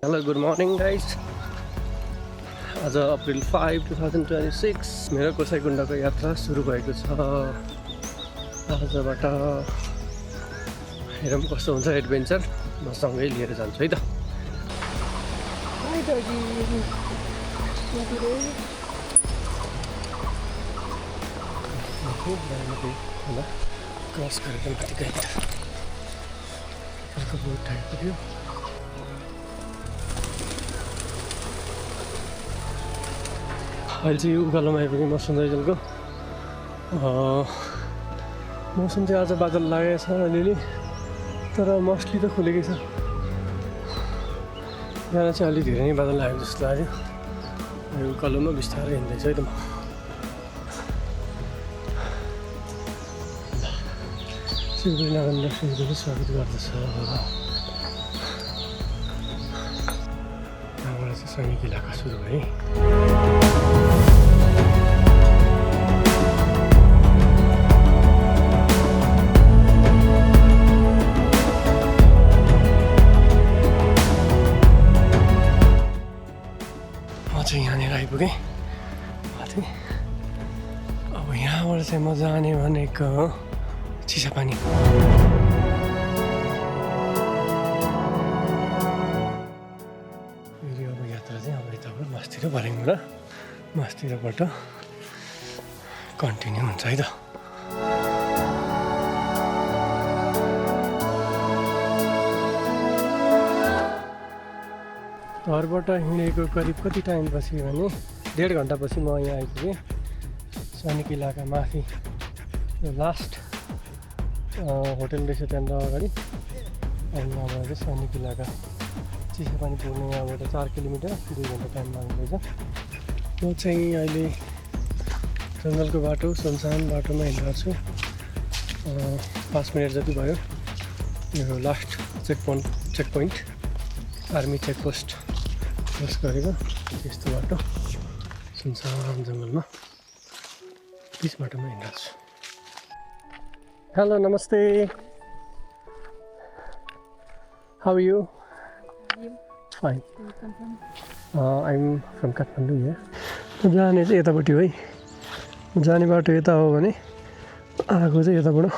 Hello, good morning guys. आज April 5, 2026 मेरो गोसाइकुण्डको यात्रा सुरु भएको छ। आजबाट हेरौँ कस्तो हुन्छ एडभेन्चर। म सँगै लिएर जान्छु है त। क्रस गरेर माथि गएँ त बोट आइपुग्यो। अहिले चाहिँ उकालोमा आइपुग्यो म सुन्दरजलको। मौसम चाहिँ आज बादल लागेको छ अलिअलि, तर मस्टली त खुलेकै छ। यहाँ चाहिँ अलि धेरै नै बादल लागेको जस्तो लाग्यो। उकालोमा बिस्तारै हिँड्दैछ है त म। सिलगढी नगरले सिलगढी स्वागत गर्दछ। यहाँबाट चाहिँ सैनिक इलाका सुरु है। यहाँनिर आइपुगेँ माथि। अब यहाँबाट चाहिँ म जाने भनेको चिसापानी। फेरि अब यात्रा चाहिँ अब यताबाट मासतिर भर्याङबाट मासतिरबाट कन्टिन्यू हुन्छ है त। घरबाट हिँडेको करिब कति टाइम पछि भने 1.5 घन्टापछि म यहाँ आइपुगेँ सैनिक इलाका माथि। लास्ट होटल रहेछ त्यहाँनिर अगाडि। अनि यहाँबाट चाहिँ सैनिक इलाका चिसापानी पुग्ने यहाँबाट 4 किलोमिटर 2 घन्टा टाइम लाग्दैछ। म चाहिँ अहिले जङ्गलको बाटो सुनसान बाटोमा हिँडेको छु। 5 मिनट जति भयो। यो last check point army checkpost cross गरेको यस्तो बाटो सुनसान जङ्गलमा बिच बाटोमा हिँडेको छु। हेलो नमस्ते, how are you? Fine. I am from Kathmandu. यहाँ जाने चाहिँ यतापट्टि है। जाने बाटो यता हो भने आएको चाहिँ यताबाट।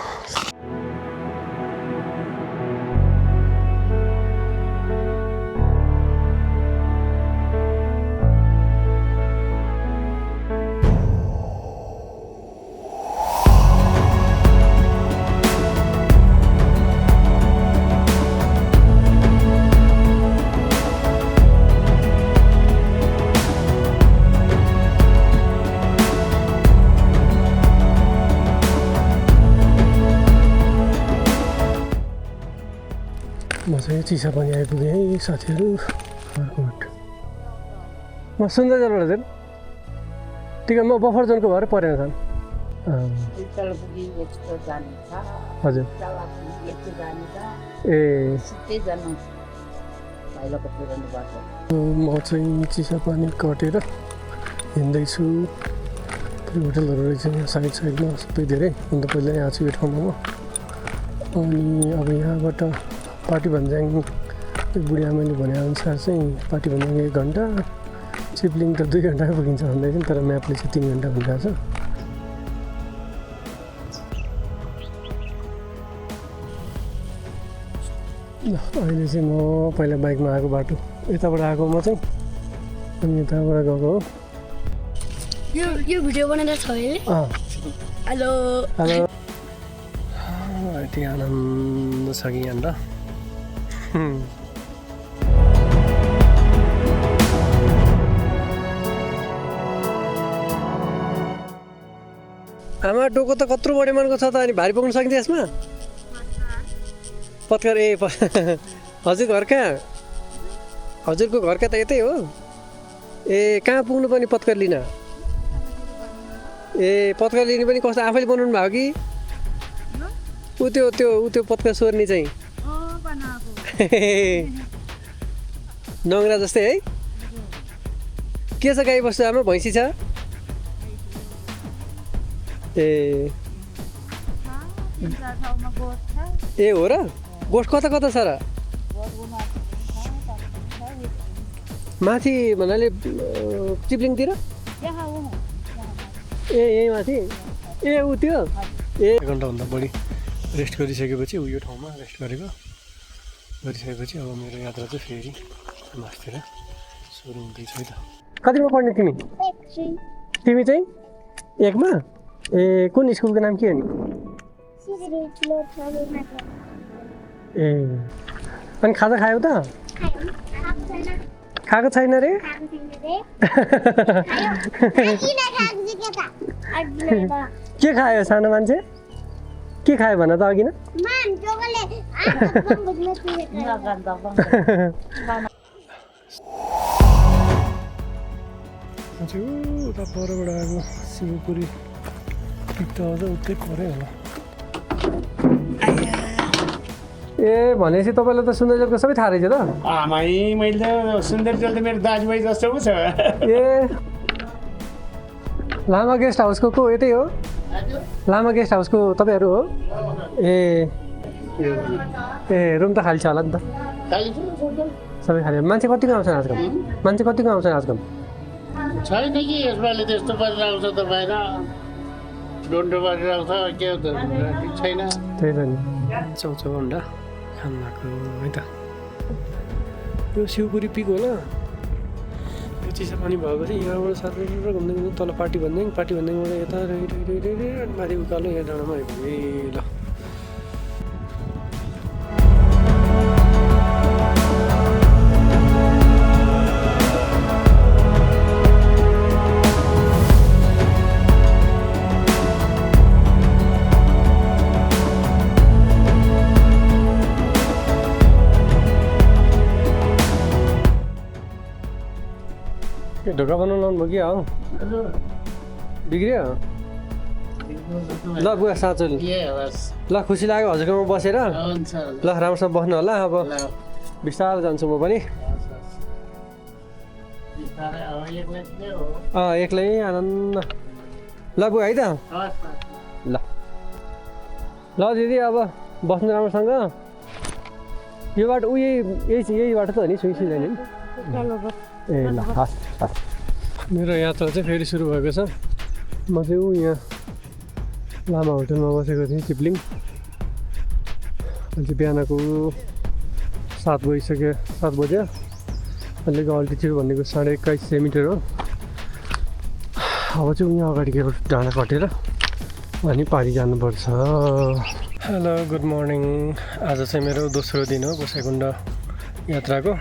म चाहिँ चिसापानी आइपुगेँ है साथीहरू। म सुन्दरजलबाट चाहिँ ठिक म बफर जोनको भएर परेन छन्। हजुर ए म चाहिँ चिसापानी कटेर हिँड्दैछु। होटलहरू रहेछ यहाँ साइडमा सबै धेरै। अन्त पहिला यहाँ छु यो ठाउँमा म। अनि अब यहाँबाट पार्टी भन्ज्याङ बुढी आमाले भनेअनुसार चाहिँ पार्टी भन्ज्याङ 1 घन्टा, चिप्लिङ त 2 घन्टामै पुगिन्छ भन्दै थियो। तर म्यापले चाहिँ 3 घन्टा भनिरहेको छ। अहिले चाहिँ म पहिला बाइकमा आएको बाटो यताबाट आएको म चाहिँ, अनि यताबाट गएको हो। यो भिडियो बनाएर छ अहिले। Hello hello. यति आनन्द छ कि यहाँनिर। आमा डोको त कत्रो बढी मनको छ त। अनि भारी पुग्न सकिन्छ यसमा? पत्कर ए हजुर घर कहाँ? हजुरको घर कहाँ त यतै हो? ए कहाँ पुग्नु पनि पत्कर लिन? ए पत्कर लिने पनि कस्तो आफैले बनाउनु भएको कि? ऊ त्यो पत्कर सोर्ने चाहिँ नङ्ग्रा जस्तै है। के छ गाई बस्तु आमा? भैँसी छ? ए ए हो र? गोठ कता कता छ र? माथि भन्नाले चिप्लिङतिर ए यही माथि ए ऊ त्यो ए 1 घन्टाभन्दा बढी रेस्ट गरिसकेपछि यो ठाउँमा रेस्ट गरिसकेपछि अब मेरो यात्रा चाहिँ फेरि मासतिर सुरु हुँदैछ है त। कतिमा पढ्ने तिमी चाहिँ 1 मा ए कुन स्कुलको नाम के हो नि ए अनि खाजा खायौ त खाएको छैन रे के खायो सानो मान्छे के खायो भन त अघि न उता परबाट आएको शिवपुरी पिक त अझ उतै पऱ्यो होला ए भनेपछि तपाईँलाई त सुन्दरजलको सबै थाहा रहेछ त मैले सुन्दरजल त मेरो दाजुभाइ जस्तो पो छ ए लामा गेस्ट हाउसको को यतै हो लामा गेस्ट हाउसको तपाईँहरू हो ए रुम त खाली छ होला नि त सबै खाली मान्छे कतिको आउँछन् आजकल आजकल छैन कि यसपालि त्यस्तो गरेर आउँछ त बाहिर डोन्डो गरेर आउँछ के हो त छैन त्यही त नि चौचौ अन्डा खानु भएको है त यो शिवपुरी पिक होला यो चिसो पानी भएपछि यहाँबाट साह्रै घुम्दै तल पार्टी भन्दै यता माथि उकालो यहाँ डाँडामा आइपुग्यो ल ढोका बनाउनु लाउनु भयो क्या हो बिग्रियो ल बुवा साँचो ल खुसी लाग्यो हजुरकोमा बसेर ल राम्रोसँग बस्नु होला अब बिस्तारै जान्छु म पनि एक्लै आनन्द ल बुवा है त ल ल दिदी अब बस्नु राम्रोसँग यो बाटो यही बाटो त हो नि सुइसि जाने ए ल हस् मेरो यात्रा चाहिँ फेरि सुरु भएको छ म चाहिँ यहाँ लामा होटलमा बसेको थिएँ चिप्लिङ अहिले बिहानको 7 बजिसक्यो 7 बज्यो अहिलेको अल्टिट्युड भनेको 21.5 मिटर हो अब चाहिँ यहाँ अगाडि गएर डाँडा कटेर अनि पारी जानुपर्छ। हेलो गुड मर्निङ आज चाहिँ मेरो दोस्रो दिन हो गोसाइकुण्ड यात्राको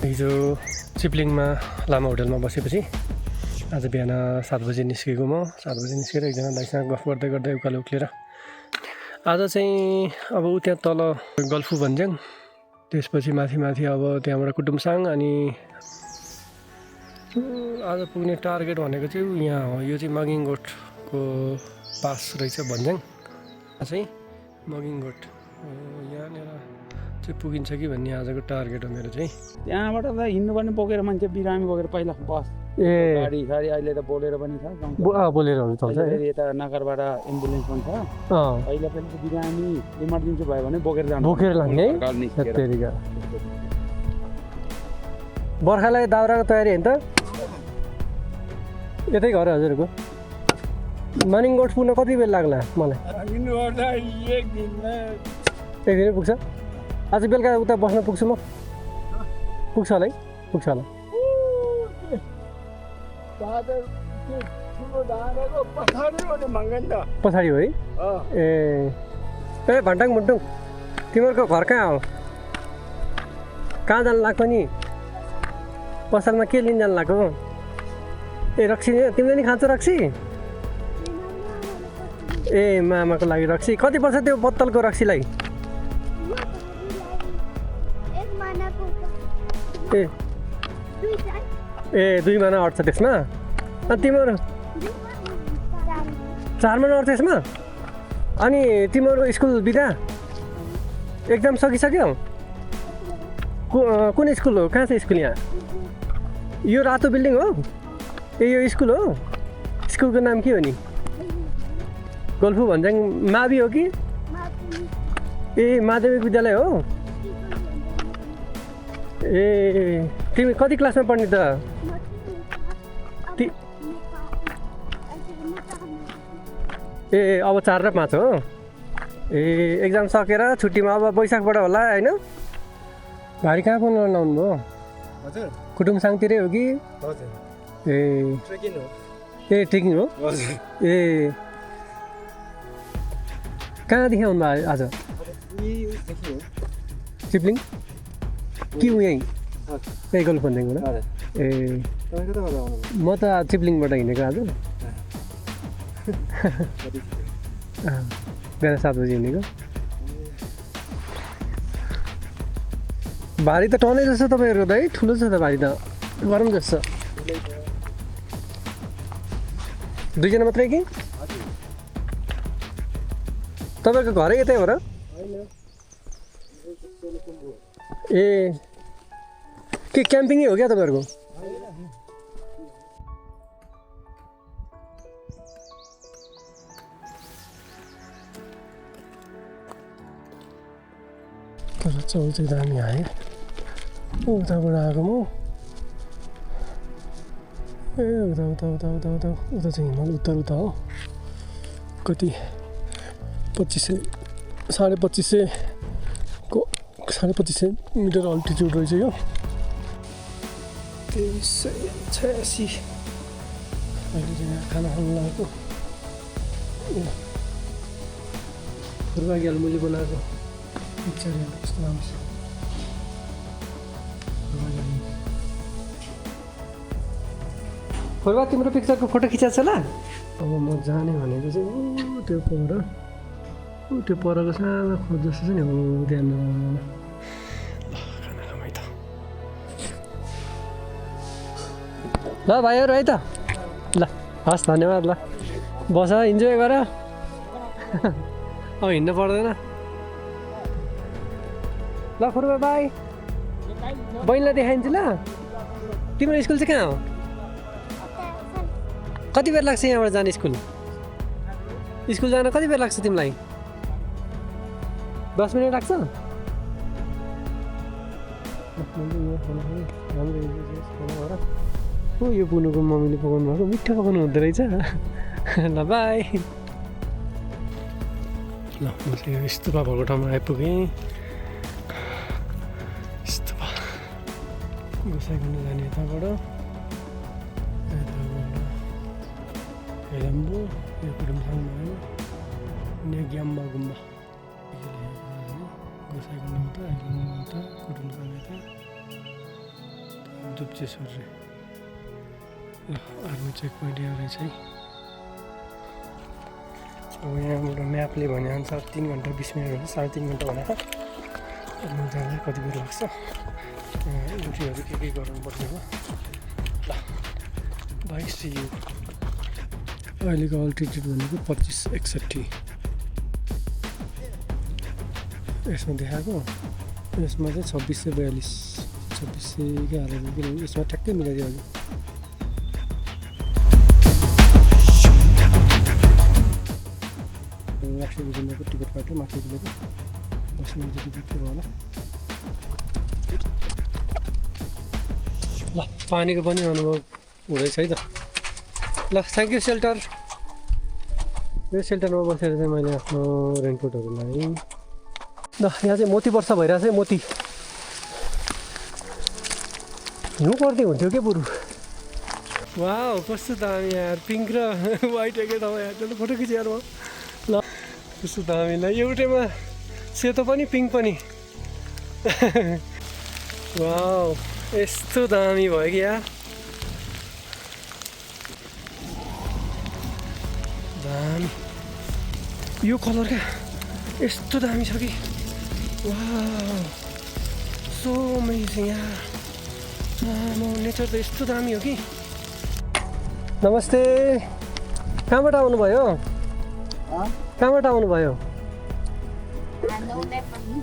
हिजो चिप्लिङमा लामा होटलमा बसेपछि आज बिहान 7 बजी निस्केको म 7 बजी निस्केर एकजना दाइसँग गफ गर्दै उकालो उक्लेर आज चाहिँ अब त्यहाँ तल गल्फु भन्ज्याङ त्यसपछि माथि अब त्यहाँबाट कुटुमसाङ अनि आज पुग्ने टार्गेट भनेको चाहिँ यहाँ हो यो चाहिँ मगिङगोटको पास रहेछ भन्ज्याङ चाहिँ मगिङगोट यहाँनिर चाहिँ पुगिन्छ कि भन्ने आजको टार्गेट हो मेरो चाहिँ। त्यहाँबाट त हिँड्नुपर्ने बोकेर मान्छे बिरामी बोकेर पहिला बस ए गाडी अहिले त बोलेरो पनि छ बोलेरोहरू चल्छ यता नगरबाट एम्बुलेन्स पनि छ पहिला त बिरामी इमर्जेन्सी भयो भने बोकेर लाने बर्खालाई दाउराको तयारी होइन त यतै घर हजुरको मर्निङगोट पुग्न कति बेला लाग्ला मलाई एक दिन पुग्छ आज बेलुका उता बस्न पुग्छु म पुग्छ होला है पुग्छ होला पछाडि हो है ए भन्टाङ मुन्टुङ तिमीहरूको घर कहाँ हो कहाँ जानु लाग्छ नि पसलमा के लिन जानु लाग्यो ए रक्सी तिमीले नि खान्छौ रक्सी ए मामाको लागि रक्सी कति पर्छ त्यो बोतलको रक्सीलाई ए 2 महिना अट्छ त्यसमा अनि तिम्रो 4 महिना अट्छ त्यसमा अनि तिम्रो स्कुल बिदा एक्जाम सकिसक्यो कुन स्कुल हो कहाँ छ स्कुल यहाँ यो रातो बिल्डिङ हो ए यो स्कुल हो स्कुलको नाम के हो नि गल्फु भन्ज्याङ मावि हो कि ए माध्यमिक विद्यालय हो ए तिमी कति क्लासमा पढ्ने त ए अब 4 र 5 हो ए एक्जाम सकेर छुट्टीमा अब वैशाखबाट होला होइन भारी कहाँ फोन लाउनु भयो हजुर कुटुङसाङतिरै हो कि हजुर ए ट्रेकिङ हो ए ट्रेकिङ हो हजुर ए कहाँदेखि आउनु भयो आज यहीदेखि हो सिप्लिङ कि उ यहीँ हजुर ए गोलफन्देङबाट हजुर ए तपाईँ कताबाट आउनुभयो म त सिप्लिङबाट हिँडेको आज बिहान 7 बजी हिँडेको भारी त टनै जस्तो तपाईँहरूको त है ठुलो छ त भारी त गरौँ जस्तो 2 जना मात्रै कि तपाईँको घरै यतै हो र ए के क्याम्पिङै हो क्या तपाईँहरूको तर चौल चाहिँ दामी आयो उताबाट आएको म ए उता उता उता उता उता उता चाहिँ हिमाल उत्तर उता हो कति 2500 2500 को 2500 मिटर अल्टिट्युड रहेछ यो 2386 अहिले चाहिँ खाना खानु लागेको फुर्बागी मैले बनाएको पिक्चर हेर्नु कस्तो राम्रो छ फुर्बा तिम्रो पिक्चरको फोटो खिचाएको छ ल अब म जाने भनेको चाहिँ त्यो परको सानो खोज जस्तो छ नि हो त्यहाँनिर खाना खामै त ल भाइहरू है त ल हस् धन्यवाद ल बस इन्जोय गर अब हिँड्नु पर्दैन ल फुर्बा बाई बहिनीलाई देखाइन्छ ल तिम्रो स्कुल चाहिँ कहाँ हो कति बेर लाग्छ यहाँबाट जाने स्कुल जान कति बेर लाग्छ तिमीलाई 10 मिनट लाग्छ हो यो पुनुको मम्मीले पकाउनु भएको मिठो पकाउनु हुँदो रहेछ ल बाई ल म चाहिँ यो स्तुपा भएको ठाउँमा आइपुगेँ स्तुपा गोसाइखुम्बु जाने यताबाट हेलम्बु यो कुटुङसाङ भयो नेग्याम्बा गुम्बा गोसाइखुम्बु त हेलम्बु त कुटुङसाङ यता दुप्चेश्वर रे ल आर्मी चेक पोइन्ट यहाँ रहेछ है अब यहाँबाट म्यापले भनेअनुसार 3 घन्टा 20 मिनट हुन्छ 3.5 घन्टा भनेको म जाँदा कति बेर लाग्छ इन्ट्रीहरू के गर्नुपर्ने हो ल बाई सी यू अहिलेको अल्टिट्युड भनेको 2561 यसमा देखाएको यसमा चाहिँ 2642 2600 के हालेको किनभने यसमा ठ्याक्कै मिलाइदियो अघि एक्सिबिजनको टिकट काट्यो माथि दिएको बस्ने टिकट के भयो होला ल पानीको पनि अनुभव हुँदैछ है त ल थ्याङ्क यू सेल्टर यो सेल्टरमा बसेर चाहिँ मैले आफ्नो रेनकोटहरू लगाएँ ल यहाँ चाहिँ मोती वर्षा भइरहेछ है मोती हिउँ पर्दै हुन्थ्यो क्या बरु वाह कस्तो दामी यार पिङ्क र वाइट एकै ठाउँमा हेर्नु फोटो खिचेर म ल कस्तो दामी ल एउटैमा सेतो पनि पिङ्क पनि वाह यस्तो दामी भयो कि यार दामी यो कलर क्या यस्तो दामी छ कि वाह सो अमेजिङ यार नेचर त यस्तो दामी हो कि नमस्ते कहाँबाट आउनुभयो कहाँबाट आउनुभयो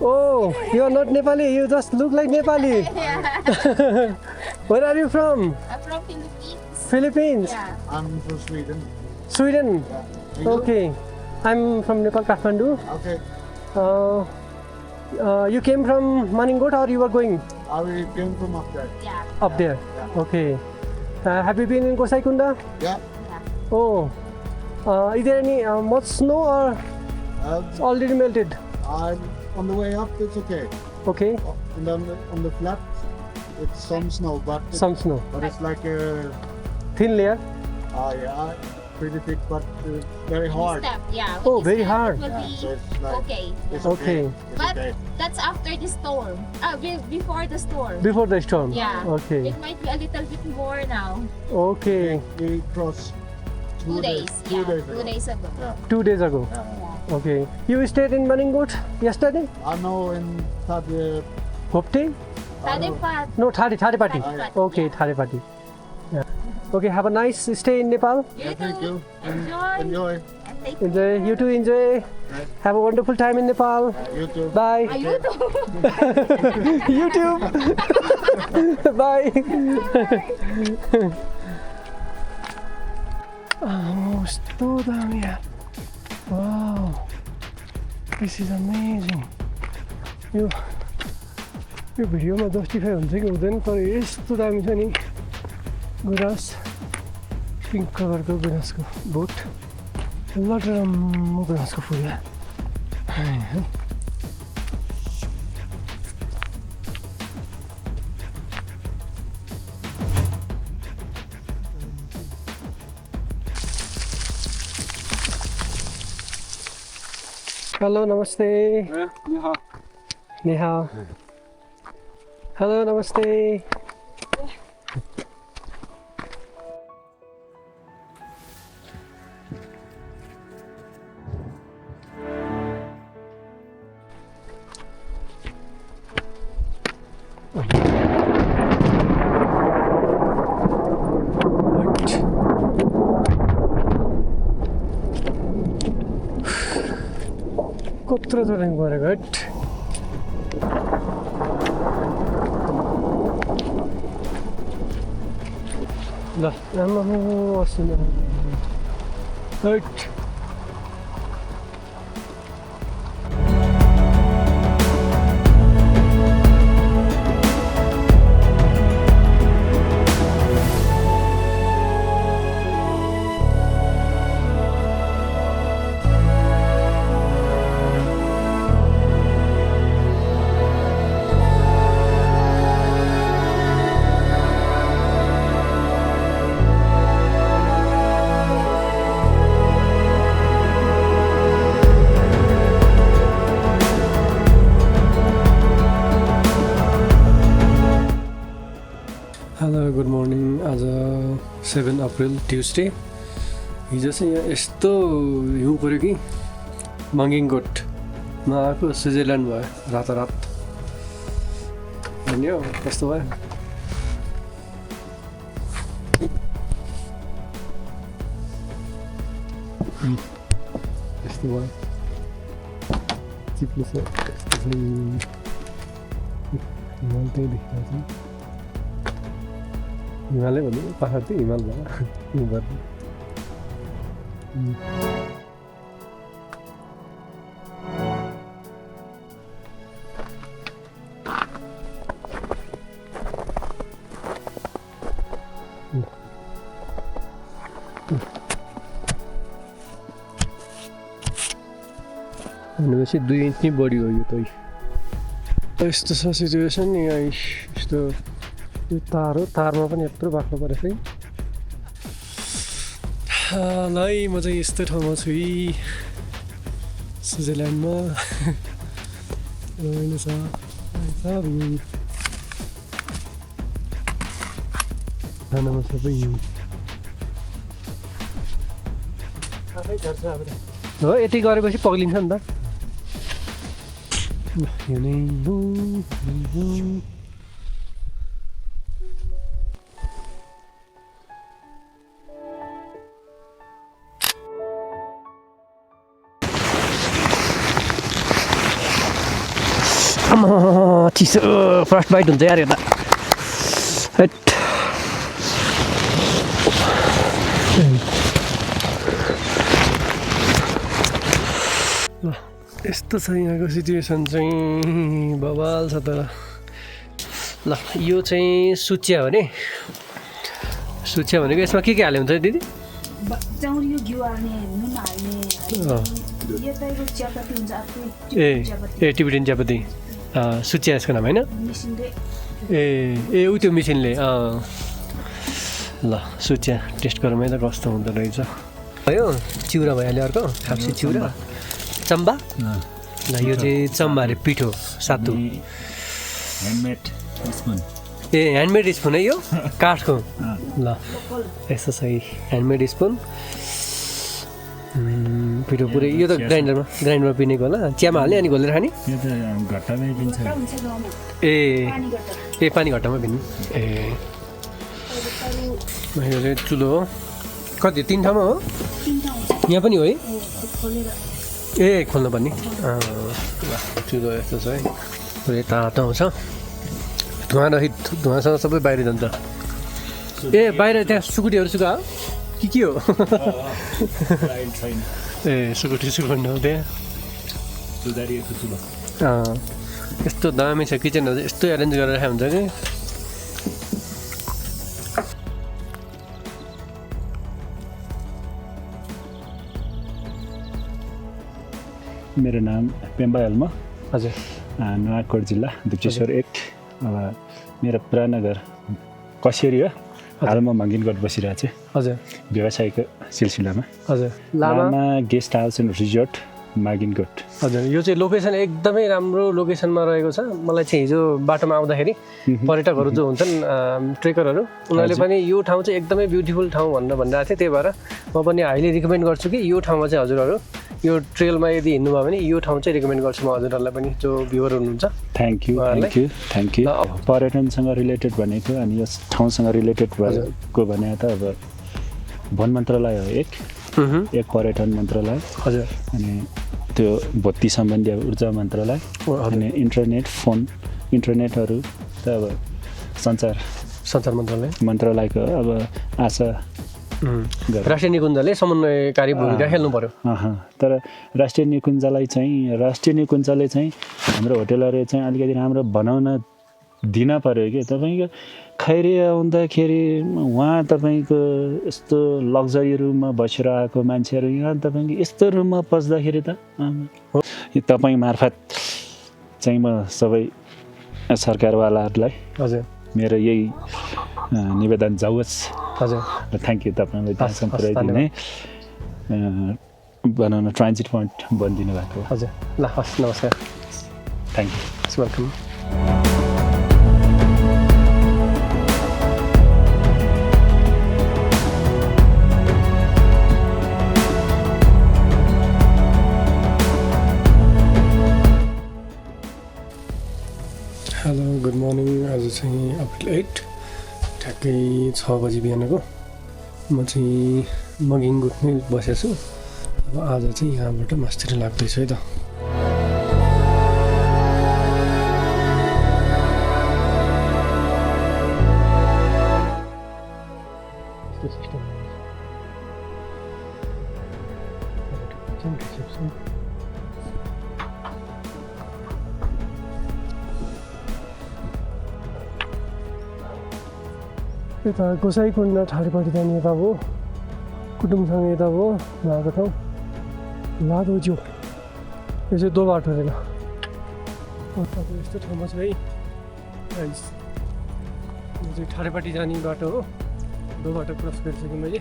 Oh, you are not Nepali, you just look like Nepali. Where are you from? I'm from Philippines. Philippines? Yeah. I'm from Sweden. Sweden? You? Okay. I'm from Nepal, Kathmandu. Okay. You came from Maningot or you were going? I came from up there. Yeah. Up there. Okay. Have you been in Gosai Kunda? Yeah. Oh. Is there any much snow or it's Uh, already melted? on the way up, it's okay. Okay. And on the flat, it's some snow, but Some snow. it's like a Thin layer. yeah, pretty thick, but very hard. Step, yeah. Oh, With very the step, hard. it will Yeah, be so it's like okay. it's Okay. It's But okay. that's after the storm. Before the storm. Before the storm. Yeah. Okay. It might be a little bit more now. Okay. We crossed 2 days. 2 Yeah. days 2 ago. days ago. Yeah. 2 days ago. Yeah. Okay. You stayed in Maninggot yesterday? I know in Thadde, Hopte? Tadipat. No, Thari Party. Tadipat, Okay, yeah. Thari Party. Yeah. Okay, have a nice stay in Nepal. You thank too. you. Enjoy. Enjoy. And take Enjoy. You too enjoy. Have a wonderful time in Nepal. You too. Bye. you too. YouTube. Bye. Oh, so damn yeah. Wow. This is amazing. यो भिडियोमा justify हुन्छ कि हुँदैन तर यस्तो दामी छ नि गुराँस पिङ्क कलरको गुराँसको बोट लटरम्म गुराँसको फुल हेलो नमस्ते नेहा हेलो नमस्ते कत्रो चढाइ गरेको हट ल आम्मामा असिन हट हेलो गुड मर्निङ आज 7 अप्रिल ट्युसडे हिजो चाहिँ यहाँ यस्तो हिउँ पऱ्यो कि मङ्गिङकोटमा आएको स्विजरल्यान्ड भयो रातारात भन्यो कस्तो भयो यस्तो भयो चिप्लो छ यस्तो छ हिमाल त्यही देखिरहेको छ हिमालय भन्नु पहाड चाहिँ हिमाल भयो भनेपछि 2 इन्च नै बढी हो यो त यस्तो छ सिचुएसन यहाँ यस्तो यो तार हो तारमा पनि यत्रो बाक्लो परेछ है हालै म चाहिँ यस्तो ठाउँमा छु स्विजरल्यान्डमा रमाइलो छ खानामा सबै हो यति गरेपछि पग्लिन्छ नि त यो नै हो चिसो फर्स्ट बाइट हुन्छ यार यता हट ल यस्तो छ यहाँको सिचुएसन चाहिँ बवाल छ तर ल यो चाहिँ सुचिया हो नि सुचिया भनेको यसमा के हाल्यो हुन्छ दिदी चाउरी यो घिउ हाल्ने नुन हाल्ने यो तपाईँको चियापत्ती हुन्छ ए टिबेटन चियापत्ती सुचिया यसको नाम होइन मिसिनले ए ऊ त्यो मिसिनले ल सुचिया टेस्ट गरौँ है त कस्तो हुँदो रहेछ भयो चिउरा भइहाल्यो अर्को खाप्सी चिउरा चम्बा ल यो चाहिँ चम्बा अरे पिठो सातु ह्यान्डमेड स्पुन ए ह्यान्डमेड स्पुन है यो काठको ल यस्तो छ ह्यान्डमेड स्पुन पिठो पुरै यो त ग्राइन्डरमा पिनेको होला चियामा हाल्ने अनि घोलेर खाने यो त घट्टामै दिन्छ ए पानी घट्टामा पिन्नु ए यो चाहिँ चुलो हो कति 3 ठाउँमा हो यहाँ पनि हो है ए खोल्नु पर्ने चुलो यस्तो छ है पुरै तातो आउँछ धुवा रहित धुवासँग सबै बाहिर जान्छ ए बाहिर त्यहाँ सुकुटीहरू सुकायो के हो ए सुकुटी सुकाउनु हो त्यहाँ यस्तो दामी छ किचनहरू यस्तो एरेन्ज गरेर राखेको हुन्छ कि मेरो नाम पेम्बा एल्मा हजुर नुवाकोट जिल्ला दुप्चेश्वर 1 अब मेरो पुरानगर कसेरी हो हालमा मङ्गिनगढ बसिरहेको छु हजुर व्यवसायको सिलसिलामा हजुर लामा गेस्ट हाउस एन्ड रिजोर्ट मागिनगढ हजुर यो चाहिँ लोकेसन एकदमै राम्रो लोकेसनमा रहेको छ मलाई चाहिँ हिजो बाटोमा आउँदाखेरि पर्यटकहरू जो हुन्छन् ट्रेकरहरू उनीहरूले पनि यो ठाउँ चाहिँ एकदमै ब्युटिफुल ठाउँ भनेर भनिरहेको थियो त्यही भएर म पनि हाइली रिकमेन्ड गर्छु कि यो ठाउँमा चाहिँ हजुरहरू यो ट्रेलमा यदि हिँड्नुभयो भने यो ठाउँ चाहिँ रिकमेन्ड गर्छु म हजुरहरूलाई पनि जो भ्युवर हुनुहुन्छ थ्याङ्क यू पर्यटनसँग रिलेटेड भनेको अनि यस ठाउँसँग रिलेटेड भएको भने त अब वन मन्त्रालय हो एक पर्यटन मन्त्रालय हजुर अनि त्यो बत्ती सम्बन्धी अब ऊर्जा मन्त्रालय अनि इन्टरनेटहरू त अब सञ्चार मन्त्रालयको अब आशा राष्ट्रिय निकुञ्जले समन्वयकारी भूमिका खेल्नु पर्यो तर राष्ट्रिय निकुञ्जले चाहिँ हाम्रो होटेलहरू चाहिँ अलिकति राम्रो बनाउन दिन पर्यो कि तपाईँको खैरी आउँदाखेरि उहाँ तपाईँको यस्तो लग्जरी रुममा बसेर आएको मान्छेहरू यहाँ तपाईँको यस्तो रुममा पस्दाखेरि त तपाईँ मार्फत चाहिँ म सबै सरकारवालाहरूलाई हजुर मेरो यही निवेदन जाओस् हजुर थ्याङ्क यू तपाईँलाई त्यहाँसम्म पुऱ्याइदिने बनाउन ट्रान्जिट पोइन्ट बनिदिनु भएको हजुर ल हस् नमस्कार thank you welcome hello good morning आज चाहिँ अप्रिल 8 ठ्याक्कै 6 बजी बिहानको म चाहिँ मगिङगुटमै बसेको छु अब आज चाहिँ यहाँबाट मास्तिर लाग्दैछु है त यता गोसाइकुण्ड ठाडीपट्टि जाने यता हो कुटुम्बसँग यता हो उहाँको ठाउँ लादोज्यू यो चाहिँ दो बाटो रहेन अब यस्तो ठाउँमा चाहिँ है यो चाहिँ ठाडीपट्टि जाने बाटो हो दो बाटो क्रस गरिसकेँ मैले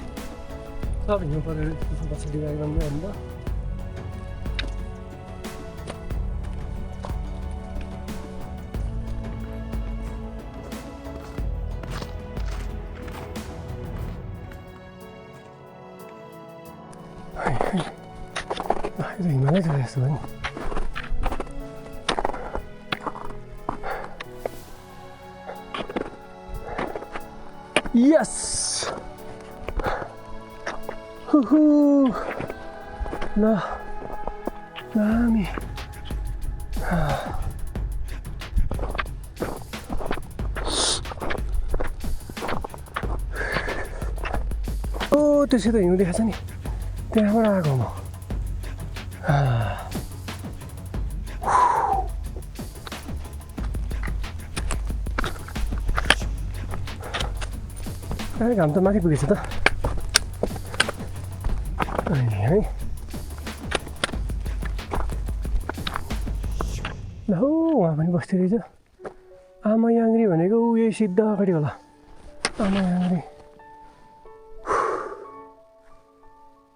सब हिँड्नु पऱ्यो पछाडि गाडीमा हेर्नु हिमालय छ यस्तो हो नि यस ल दामी ओ त्यसै त हिउँ देखाएको छ नि त्यहाँबाट आएको म घाम त माथि पुगेछ त है ल हौ उहाँ पनि बस्ती रहेछ आमा याङ्ग्री भनेको ऊ यही सिधा अगाडि होला आमा याङ्ग्री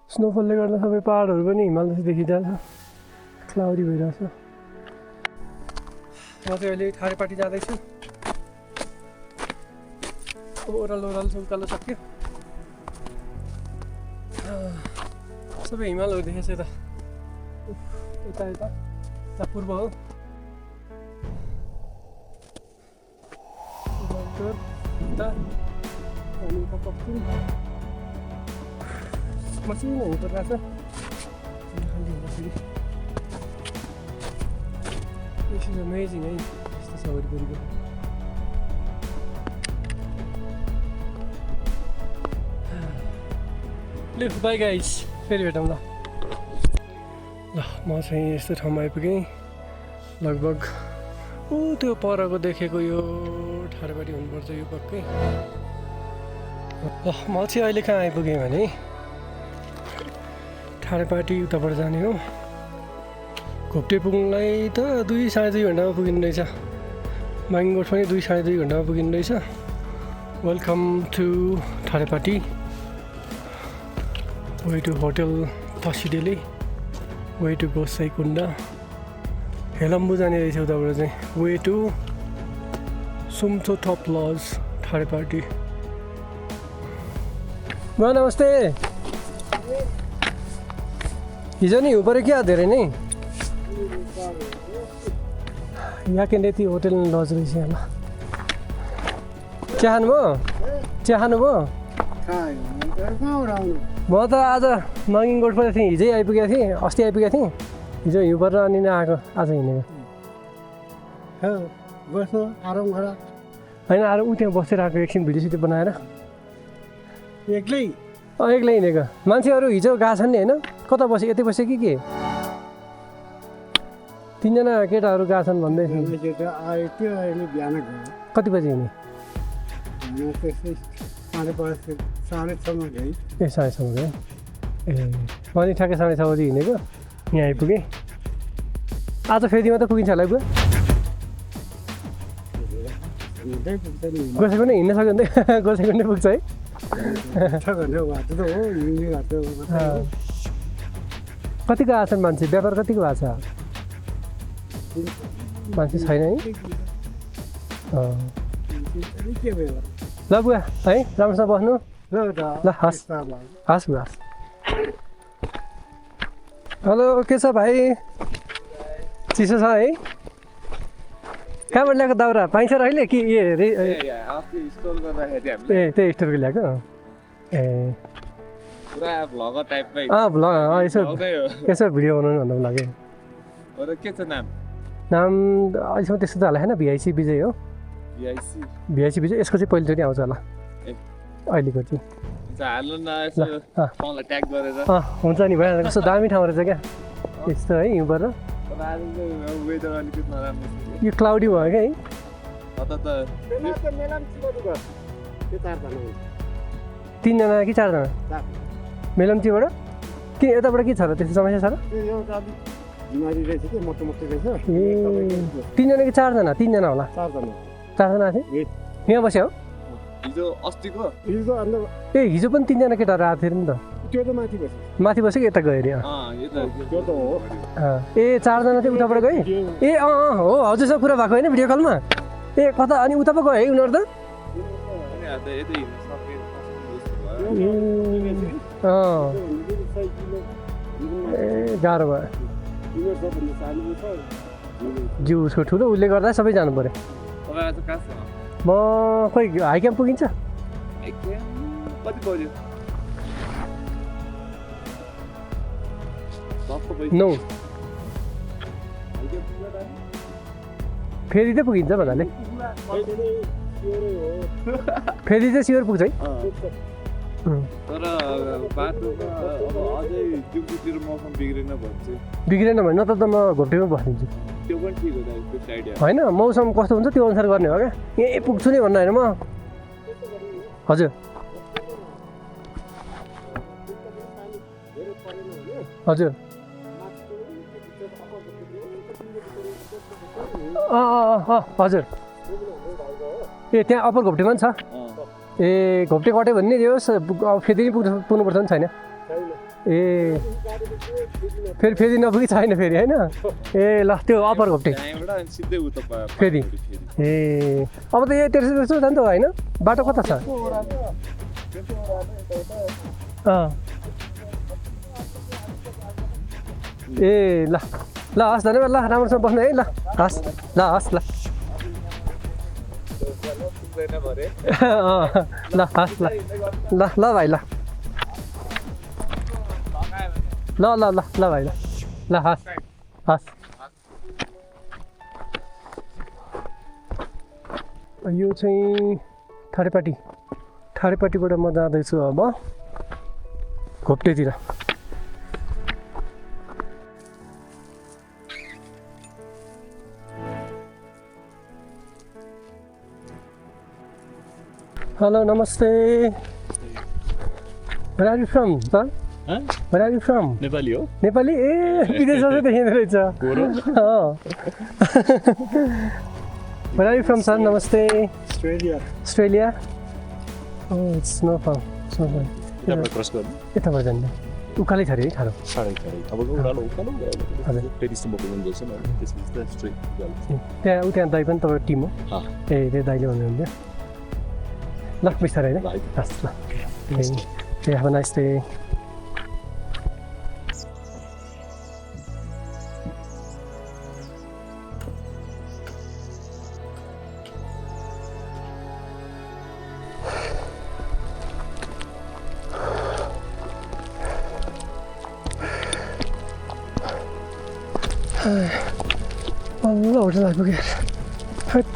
स्नोफलले गर्दा सबै पहाडहरू पनि हिमाल जस्तो देखिजान्छ क्लाउडी भइरहेछ म चाहिँ अहिले ठाडेपाटी जाँदैछु ओह्रालो छ उकालो सक्यो सबै हिमालहरू देखेछ यता यता पूर्व हो अनि पश्चिम मसिनो हुनुपर्छ This is amazing, है यस्तो छ वरिपरिको ल बाई गाइस फेरि भेटौँ ल म चाहिँ यस्तो ठाउँमा आइपुगेँ लगभग ऊ त्यो परको देखेको यो ठाडेपाटी हुनुपर्छ यो पक्कै ल म चाहिँ अहिले कहाँ आइपुगेँ भने ठाडेपाटी उताबाट जाने हो घोप्टे पुग्नुलाई त 2-2.5 घन्टामा पुगिनु रहेछ माइङगोठ पनि 2-2.5 घन्टामा पुगिनु रहेछ welcome to Thadepati way to hotel पसिडेली वे टु गोसाइकुण्ड हेलम्बु जाने रहेछ उताबाट चाहिँ वे टु सुम्थो टप लज ठाडेपाटी नमस्ते हिजो नि हिउँ पऱ्यो क्या धेरै नै यहाँ केन्द्रती होटल लज रहेछ यहाँ ल चिया खानुभयो म त आज नगिङगोठबाट थिएँ हिजै आइपुगेको थिएँ अस्ति आइपुगेको थिएँ हिजो हिउँ परेर अनि नै आएको आज हिँडेको बस्नु आराम गर होइन आएर ऊ त्यहाँ बसेर आएको एकछिन भिडियो सिडियो बनाएर एक्लै एक्लै हिँडेको मान्छेहरू हिजो गएको छन् नि होइन कता बस्यो यतै बस्यो कि के 3जना केटाहरू गएको छन् भन्दै केटा आयो त्यो अहिले बिहान गयो कति बजी हिँड्ने त्यस्तै 5:30-6:30 गएँ ए 6:30 गयो ए म नि ठ्याक्कै 6:30 बजी हिँडेको यहाँ आइपुगेँ आज फेरि मात्रै पुगिन्छ होला बुवा गोसाइकुण्ड हिँड्न सक्यो भने गोसाइकुण्ड पुग्छ है कतिको आएको छन् मान्छे व्यापार कतिको भएको छ मान्छे छैन है ल बुवा है राम्रोसँग बस्नु ल हस् हस् बुवा हेलो के छ भाइ चिसो छ है कहाँबाट ल्याएको दाउरा पाइन्छ र अहिले कि ए त्यही स्टोरको ल्याएको ए पुरा भ्लगर टाइपमै यसो भिडियो बनाउनु भन्नु लाग्यो के छ नाम अहिलेसम्म त्यस्तो त हालेको छैन भिआइसी विजय हो भिआइसी विजय यसको चाहिँ पहिलोचोटि आउँछ होला अहिलेको चाहिँ हुन्छ नि भइहाल्छ कस्तो दामी ठाउँ रहेछ क्या यस्तो है हिउँबाट यो क्लाउडी भयो क्या है 3जना कि 4जना मेलम्चीबाट किन यताबाट के छ र त्यस्तो समस्या छ र ए 3जना कि 4जना 3जना होला 4जना थियो यहाँ बस्यो हो ए हिजो पनि 3जना केटाहरू आएको थियो नि त माथि बस्यो कि यता गयो अरे ए 4जना चाहिँ उताबाट गयो ए हो हजुरसँग कुरा भएको होइन भिडियो कलमा ए कता अनि उता पो गयो है उनीहरू त ए गाह्रो भयो जिउ उसको ठुलो उसले गर्दा सबै जानु पऱ्यो म खोइ हाई क्याम्प पुगिन्छ 9 फेरि चाहिँ पुगिन्छ भन्नाले फेरि चाहिँ स्योर पुग्छ है तर बाटोमा अब अझै जुगतिर मौसम बिग्रेन भने बिग्रेन भने त म घोप्टेमा बसिदिन्छु त्यो पनि ठिक हो त्यो आइडिया होइन मौसम कस्तो हुन्छ त्यो अनुसार गर्ने हो क्या यहीँ पुग्छु नि भन्नु होइन म हजुर हजुर हजुर ए त्यहाँ अप्पर घोप्टेमा पनि छ ए घोप्टे कट्यो भने नि होस् अब फेरि पुग्नुपर्छ नि छैन ए फेरि फेरि नपुगी छैन फेरि होइन ए ल त्यो अप्पर घोप्टे फेरि ए अब त यही तेर्सो तेर्सो जान्छ होइन बाटो कता छ ए ल ल हस् धन्यवाद ल राम्रोसँग बस्नु है ल हस् ल हस् ल ल हस् ल ल ल भाइ ल ल ल ल ल भाइ ल ल हस् हस् यो चाहिँ ठाडेपाटीबाट म जाँदैछु अब घोप्टेतिर हेलो नमस्ते Where are you from, sir? Huh? Where are you from? Nepali हो नेपाली ए विदेश जस्तै देखिँदो रहेछ Where are you from, sir? नमस्ते Australia? Oh, it's no fun. यताबाट क्रस गर्नु यताबाट जाने उकालै छ अरे है ठाडो साढे अब उकालो फेरि सुम्बको जान्छ नि त्यसपछि त स्ट्रेट त्यहाँ दाइ पनि तपाईँको टिम हो ए त्यो दाइले भन्नुहुन्थ्यो ल बिस्तारै होइन हस् ल ए have a nice day Allah hotel आइपुग्यो हट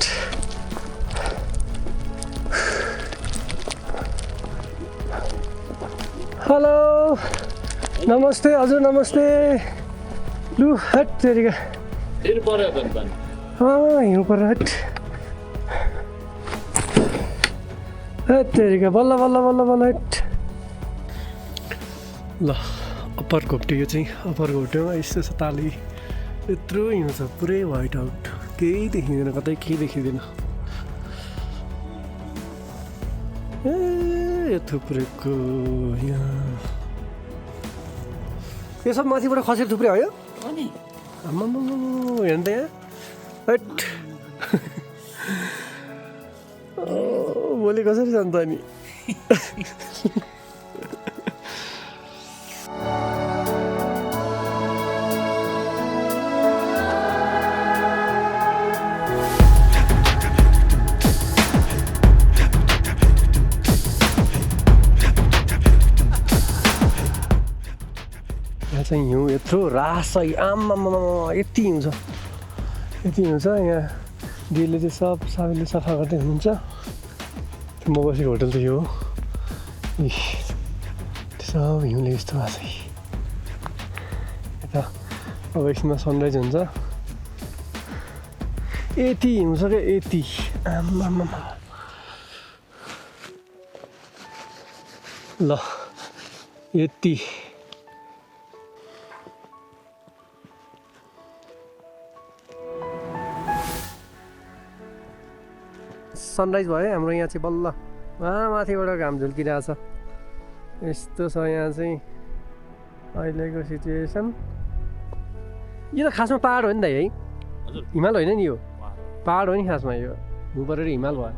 हेलो नमस्ते हजुर नमस्ते लु हट तेरिका फेरि पर्यो त नि हिउँ पर हट हट तेरिका बल्ल बल्ल बल्ल बल्ल हट ल अप्पर घोप्टे यो चाहिँ अप्पर घोप्टेमा यस्तो छ ताली यत्रो हिउँ छ पुरै व्हाइट आउट केही देखिँदैन कतै केही देखिँदैन ए यो थुप्रेको यहाँ यो सब माथिबाट खसेर थुप्रे हो यो आम्मामा हेर्नु त यहाँ हट भोलि कसरी जान्छ नि चाहिँ हिउँ यत्रो रास आम्मामा यति हिउँ छ यहाँ दिदीले चाहिँ सब साबीले सफा गर्दै हुनुहुन्छ म बसेको होटल चाहिँ यो हो सब हिउँले यस्तो भएको छ यता अब यसमा सनराइज हुन्छ यति हिउँ छ क्या यति आम्मामा ल यति सनराइज भयो हाम्रो यहाँ चाहिँ बल्ल माथिबाट घाम झुल्किरहेछ यस्तो छ यहाँ चाहिँ अहिलेको सिचुएसन यो त खासमा पहाड हो नि त है हिमाल होइन नि यो पहाड हो नि खासमा यो हिउँ परेर हिमाल भयो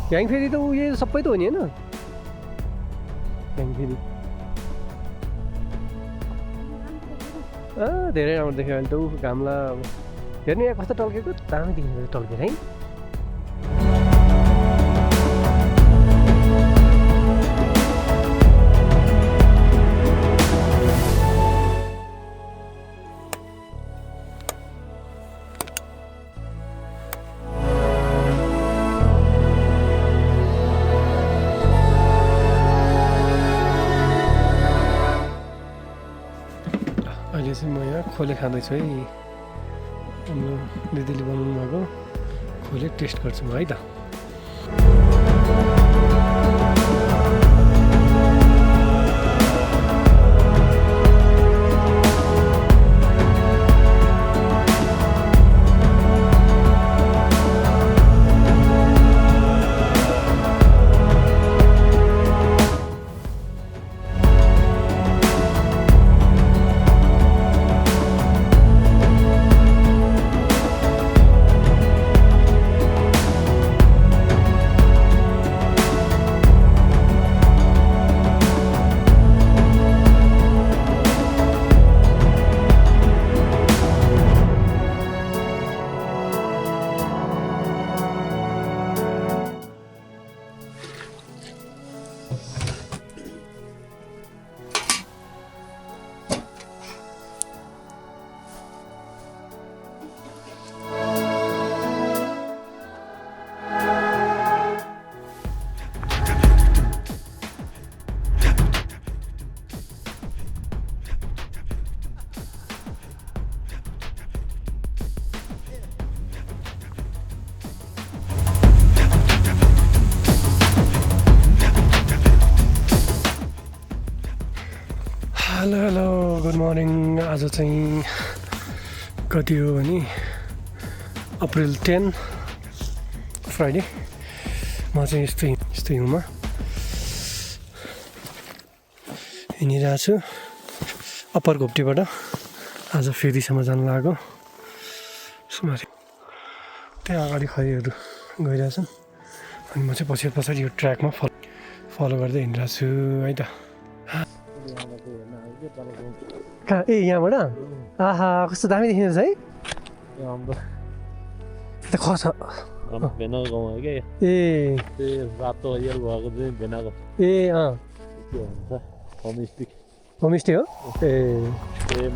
ह्याङफेरी त उयो सबै त हो नि होइन ह्याङफेरी धेरै राम्रो देख्यो अहिले त ऊ घामला हेर्नु यहाँ कस्तो टल्केको दामी देखिन्छ टल्केर है अहिले चाहिँ म यहाँ खोले खाँदैछु है हाम्रो दिदीले बनाउनु भएको खोले टेस्ट गर्छौँ है त हेलो हेलो गुड मर्निङ। आज चाहिँ कति हो भने अप्रिल 10 फ्राइडे। म चाहिँ यस्तै हुँमा हिँडिरहेको छु अप्पर घोप्टीबाट। आज फेरिसम्म जानु लागेको सुमारी त्यहाँ अगाडि खैहरू गइरहेछन् अनि म चाहिँ पछाडि यो ट्र्याकमा फलो गर्दै हिँडिरहेको छु है त। कहाँ ए यहाँबाट आहा कस्तो दामी देखिन्छ है। त खस भेनाको गाउँ हो क्या ए रातो हरियल भएको चाहिँ भेनाको ए के भन्छ होमस्टे हो ए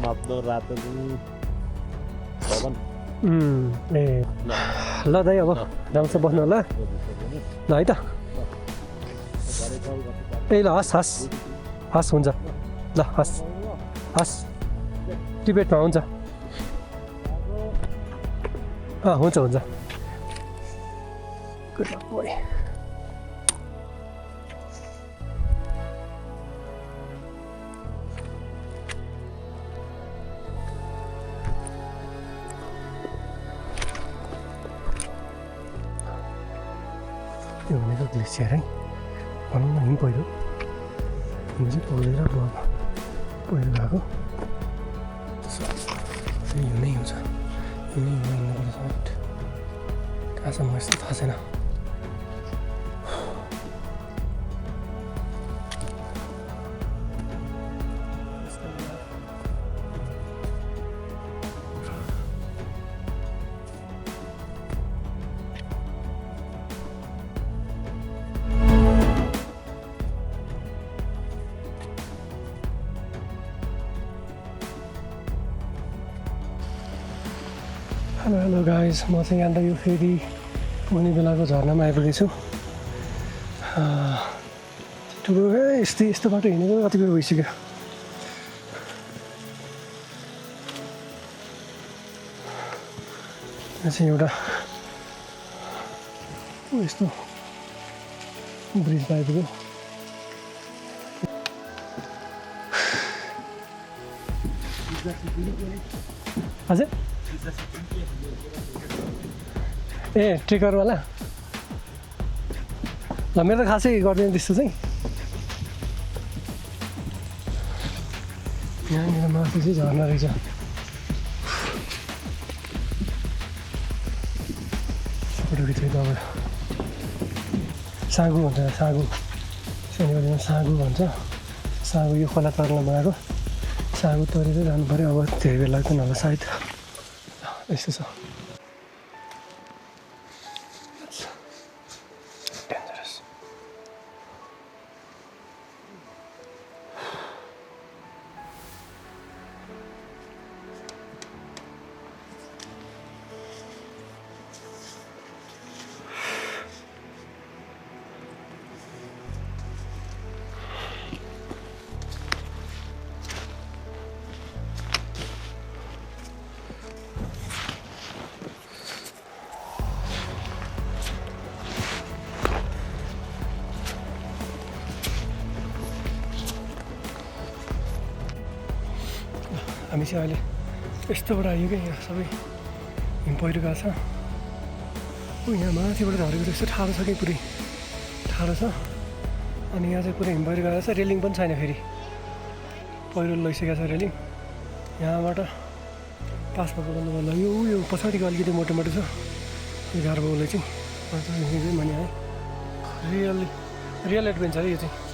माप्दो रातो चाहिँ भवन ए ल दाइ अब राम्रोसँग बस्नु होला ल है त। ए ल हस् हुन्छ ल हस् टिबेटमा हुन्छ हुन्छ गुड लक बोय। यो भनेको ग्लेसियर है भनौँ न हिम पहिरो चाहिँ पौडेर पहिरो गएको हिउँदै हुन्छ हिँड्नुपर्छ साइड कहाँसम्म यस्तो थाहा छैन। हेलो गाइस, म चाहिँ यहाँनिर यो फेरि पुग्ने बेलाको झर्नामा आइपुगेको छु। ठुलो यस्तो बाटो हिँडेको कति बेर भइसक्यो। यहाँ चाहिँ एउटा यस्तो ब्रिज आइपुग्यो। हजुर ए ट्रेकरवाला ल मेरो त खासै गर्दैन त्यस्तो चाहिँ। यहाँनिर माथि चाहिँ झर्ना रहेछ। फोटो खिचेको अब सागु भन्छ सागु शनिबारमा सागु भन्छ। सागु यो खोला तर्न बनाएको सागु तरेर जानु पऱ्यो। अब धेरै बेर लाग्दैन होला सायद। यस्तो छ हामी चाहिँ अहिले यस्तोबाट आयो क्या। यहाँ सबै हिम पहिरो गएको छ। यहाँ माथिबाट झरेको चाहिँ यस्तो ठाडो छ कि पुरै ठाडो छ। अनि यहाँ चाहिँ पुरै हिम पहिरो गएको छ। रेलिङ पनि छैन फेरि पहिरो लैसकेको छ रेलिङ। यहाँबाट पास भएको गर्नु यो पछाडिको अलिकति मोटो मोटो छ यो गाह्रो उसले चाहिँ भने है रियल एडभेन्चर यो चाहिँ।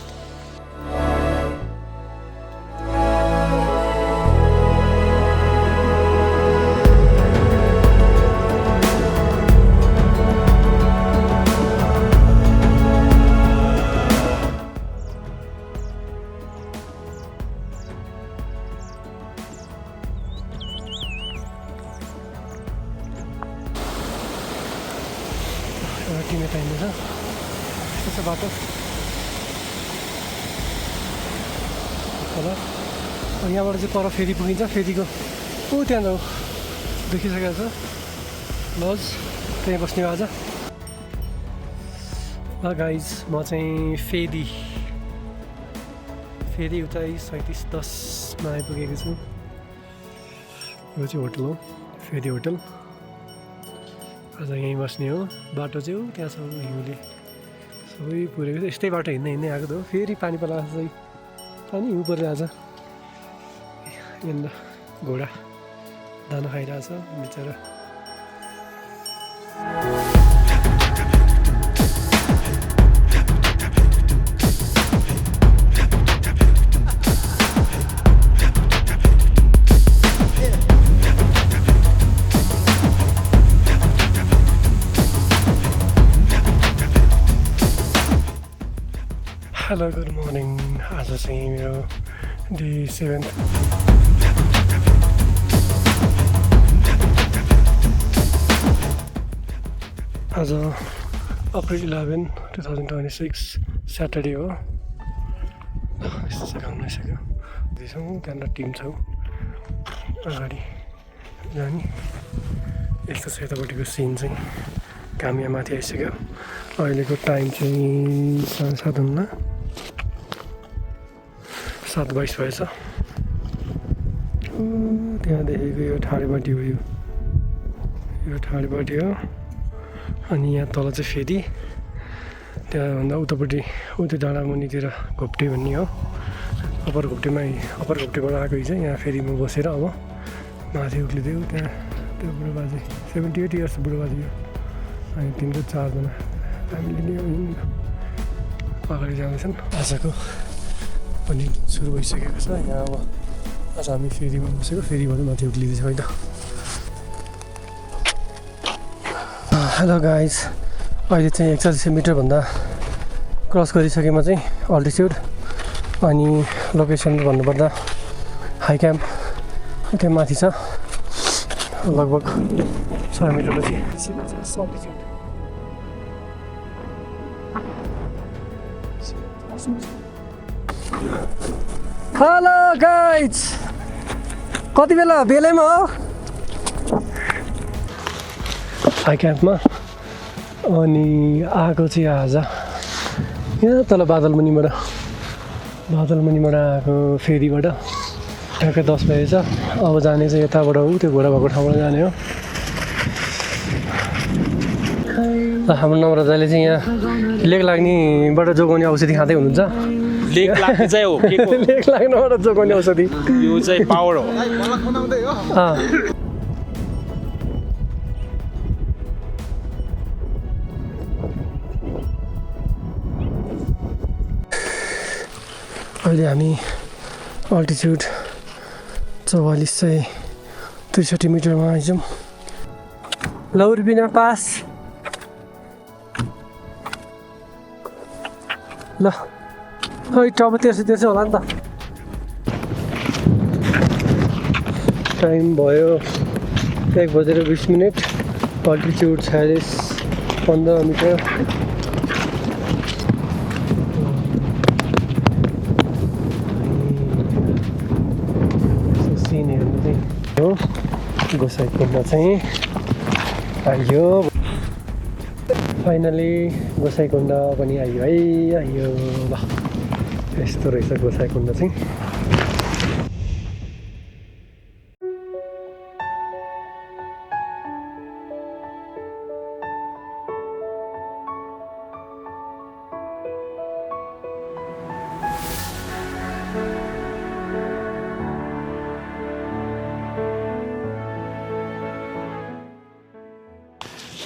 होला यहाँबाट चाहिँ पर फेरि पुगिन्छ फेरिको त्यहाँ देखिसकेको छ लज त्यहीँ बस्ने आज ल गाइज म चाहिँ फेरि उतै 3710मा आइपुगेको छु यो चाहिँ होटल हो फेरि होटल आज यहीँ बस्ने हो बाटो चाहिँ त्यहाँ छ हिउँले सबै पुरेको छ यस्तै बाटो हिँड्दै आएको थियो फेरि पानी पर्ला चाहिँ पानी हिउँ परेर आज यहाँनिर घोडा दाना खाइरहेछ बिचरा हेलो गुड मर्निङ आज चाहिँ मेरो डे 7 आज अप्रिल 11 2026 स्याटरडे हो यस्तो चाहिँ काम भइसक्यो दिन्छौँ त्यहाँनिर टिम छौँ अगाडि जाने यस्तो छ यतापट्टिको सिन चाहिँ काम यहाँ माथि आइसक्यो अहिलेको टाइम चाहिँ 7:30 हुन्न 7:22 भएछ त्यहाँदेखिको यो ठाडेबाटी हो यो ठाडेबाटी हो अनि यहाँ तल चाहिँ फेरि त्यहाँभन्दा उतापट्टि डाँडा मुनितिर घोप्टे भन्ने हो अप्पर घोप्टेबाट आएको चाहिँ यहाँ फेरि म बसेर अब माथि उक्लिदियो त्यहाँ त्यो बुढो बाजे 78 इयर्स बुढो बाजे हो अनि तिनको 4 जना फ्यामिली अगाडि जाँदैछन् आजको पनि सुरु भइसकेको छ यहाँ अब आज हामी फेरिमा बसेको फेरिबाट माथि उक्लिँदैछ है त हेलो गाइज अहिले चाहिँ 41 मिटरभन्दा क्रस गरिसकेमा चाहिँ अल्टिट्युड अनि लोकेसन भन्नुपर्दा हाई क्याम्प त्यहाँ माथि छ लगभग 100 मिटरपछि अल्टिट्युड हेलो गाइज कति बेलैमा हो हाई क्याम्पमा अनि आएको चाहिँ आज यहाँ तल बादलमुनिबाट आएको फेरिबाट ठ्याक्कै 10 बजेछ अब जाने चाहिँ यताबाट हो त्यो घोडा भएको ठाउँबाट जाने हो हाम्रो नम्र दाइले चाहिँ यहाँ लेक लाग्नेबाट जोगाउने औषधि खाँदै हुनुहुन्छ लेक लाग्ने चाहिँ हो के को लेक लाग्नेबाट जोगाउने औषधि यो चाहिँ पावर हो अहिले हामी अल्टिट्युड 4363 मिटरमा आइछौँ लौरबिना पास ल खै टप तेर्छ होला नि त टाइम भयो 1:20 अल्टिट्युड 15 मिटर सिनहरू चाहिँ हो गोसाइकोटमा चाहिँ आइयो फाइनली गोसाइकुण्ड पनि आइयो है आइयो ल यस्तो रहेछ गोसाइकुण्ड चाहिँ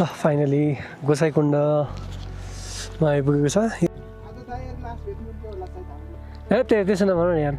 ल फाइनली गोसाइकुण्डमा आइपुगेको छ त्यसो नभनौँ नि यार